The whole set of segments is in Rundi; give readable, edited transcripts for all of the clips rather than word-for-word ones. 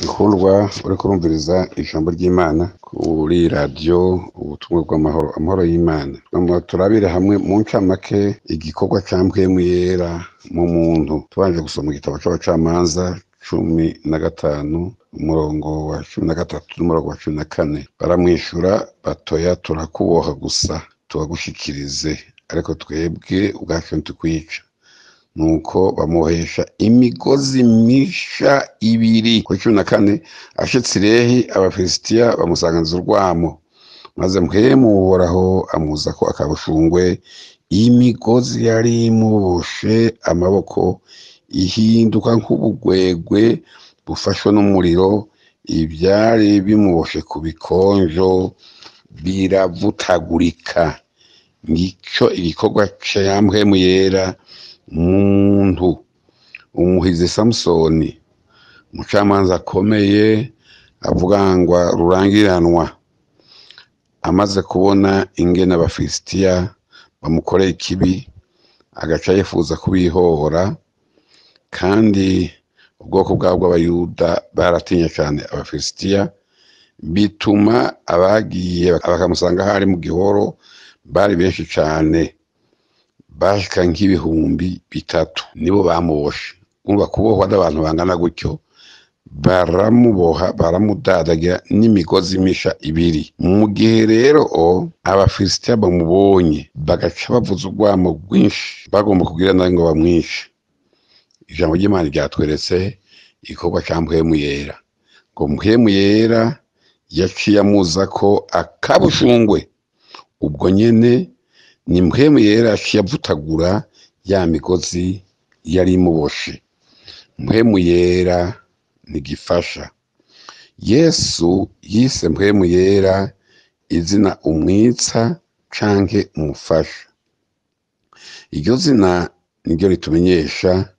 Nkundwa uriko urumviriza ijambo ry'Imana kuri radiyo ubutumwa bw'amahoro, amahoro y'Imana. Turabire hamwe mu ncamake igikorwa ca mpwemu yera mu muntu. Tubanje gusoma igitabo c'abacamanza 15 umurongo wa 13 n'umurongo wa 14. Baramwishura batoya turakuboha gusa tubagushikirize, ariko twebwe ubwacu ntitukwica. Nuko bamuhesha imigozi misha ibiri. Kuri 14 ashitse Ilehi abafilisitiya bamusanganiza urwamo, maze mpwemu uhoraho amuzako akabushungwe. Imigozi yari imuboshe amaboko ihinduka nk'ubugwegwe bufashwe n'umuriro, ivyari bimuboshe ku bikonjo biravutagurika. Ngico igikorwa ca mpwemu yera muntu. Umuhizi Samusoni, umucamanza akomeye avugangwa rurangiranwa, amaze kubona ingene abafilisitiya bamukoreye ikibi, agaca yifuza kubihora, kandi ubwoko bwabo bw'abayuda baratinya cyane abafilisitiya, bituma abagiye bakamusanga hari mu gihoro bari benshi cyane, bashika nk'ibihumbi 3 nibo bamuboshe. Umva kubohwa n'abantu bangana gutyo, baramuboha baramudadagira n'imigozi misha ibiri. Mu gihe rero abafilisitiya bamubonye bagaca bavuza urwamo rwinshi, bagomba kugira nawe ngo bamwishe. Ijambo ry'Imana ryatweretse igikorwa ca mpwemu yera, ngo mpwemu yera yaciye amuzako akabushungwe. Ubwo nyene ni mpwemu yera yaciye avutagura ya migozi yari imuboshe. Mpwemu yera ntigifasha. Yesu yise mpwemu yera izina umwitsa canke umufasha. Iryo zina niryo ritumenyesha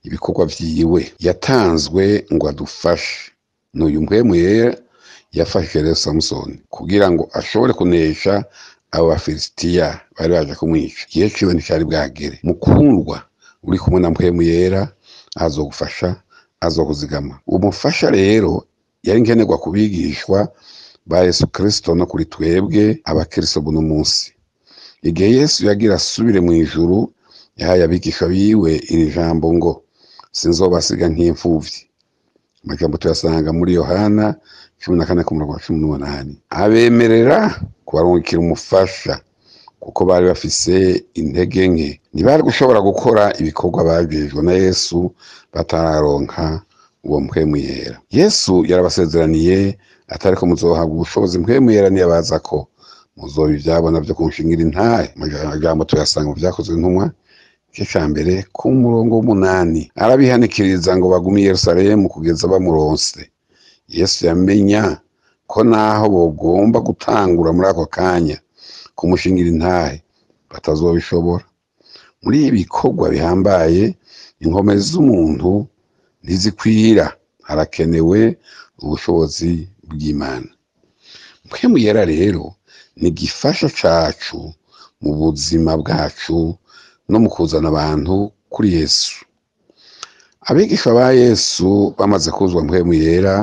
ibikorwa vyiwe. Yatanzwe ngo adufashe. N'uyu mpwemu yera yafashe rero Samusoni kugira ngo ashobore kunesha abo bafilisitiya bari baje kumwica. Igihe ciwe nticari bwagere. Mukundwa, uri kumwe na mpwemu yera azogufasha, azokuzigama. Umufasha rero yari nkenerwa kubigishwa ba Yesu Kristo no kuri twebwe abakristo buno munsi. Igihe Yesu yagira asubire mu ijuru, yahaye abigisha biwe iri jambo ngo sinzobasiga nk'imfuvyi. Amajambo tuyasanga muri Yohana 14:18. Abemerera kubarungikira umufasha kuko bari bafise intege nke, ntibari gushobora gukora ibikorwa babwirijwe na Yesu batararonka uwo mpwemu yera. Yesu yarabasezeraniye atariko muzohabwa ubushobozi mpwemu yera niyabazako, muzoba ivyabona vyo kunshingira intahe. Amajambo tuyasanga mu Vyakozwe n'Intumwa igice ca mbere ku murongo w'8. Arabihanikiriza ngo bagume i Yerusalemu kugeza bamuronse. Yesu yamenya ko naho bogomba gutangura muri ako kanya kumushingira intahe batazobishobora. Muri ibi bikorwa bihambaye, inkomezi z'umuntu ntizikwira, harakenewe ubushobozi bw'Imana. Mpwemu yera rero ni igifasha cacu mu buzima bwacu no mu kuzana abantu kuri Yesu. Abigisha ba Yesu bamaze kuzwa mpwemu yera,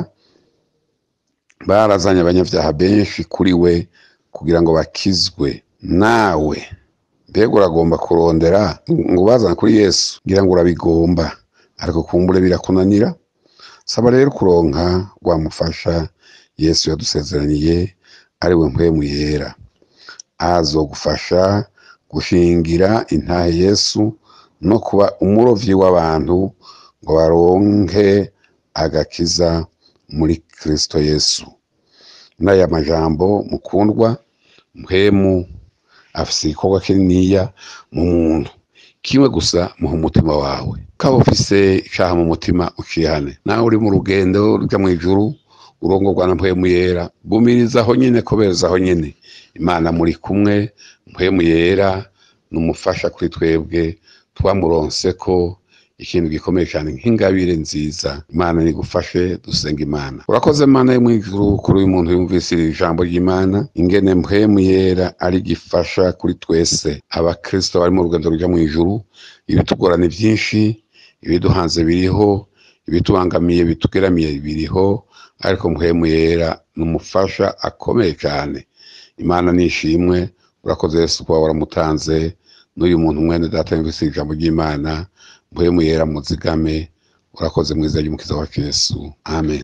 barazanye abanyavyaha benshi kuri we kugira ngo bakizwe. Nawe mbega uragomba kurondera ngo bazana kuri Yesu? Ngira ngo urabigomba, ariko kumbure birakunanira. Saba rero kuronka rwamufasha Yesu yadusezeraniye, ari we mpwemu yera. Azogufasha gushingira intahe Yesu no kuba umurovyi w'abantu ngo baronke agakiza muri Kristo Yesu. N'aya majambo mukundwa, mpwemu afise igikorwa kininiya mu muntu. Kimwe gusa, muha umutima wawe. Kaba ufise icaha mu mutima ucihane. Nawe uri mu rugendo ruja mw'ijuru urongorwa na mpwemu yera, gumiriza aho nyene, kobereza aho nyene. Imana muri kumwe. Mpwemu yera n'umufasha kuri twebwe twamuronseko ikintu gikomeye cyane nk'ingabire nziza. Imana nigufashe. Dusenga Imana. Urakoze Mana yo mw'ijuru kuri uyu muntu yumvise iri jambo ry'Imana, ingene mpwemu yera ari gifasha kuri twese abakristo bari mu rugendo ruja mw'ijuru. Ibitugorana vyinshi, ibiduhanze biriho, ibitubangamiye bitugeramiye biriho, ariko mpwemu yera n'umufasha akomeye cyane. Imana nishimwe. Urakoze Yesu kuba waramutanze, n'uyu muntu mwene data yumvise ijambo ry'Imana, mpwemu yera muzigame. Urakoze mu izina ry'umukiza wacu Yesu, amen.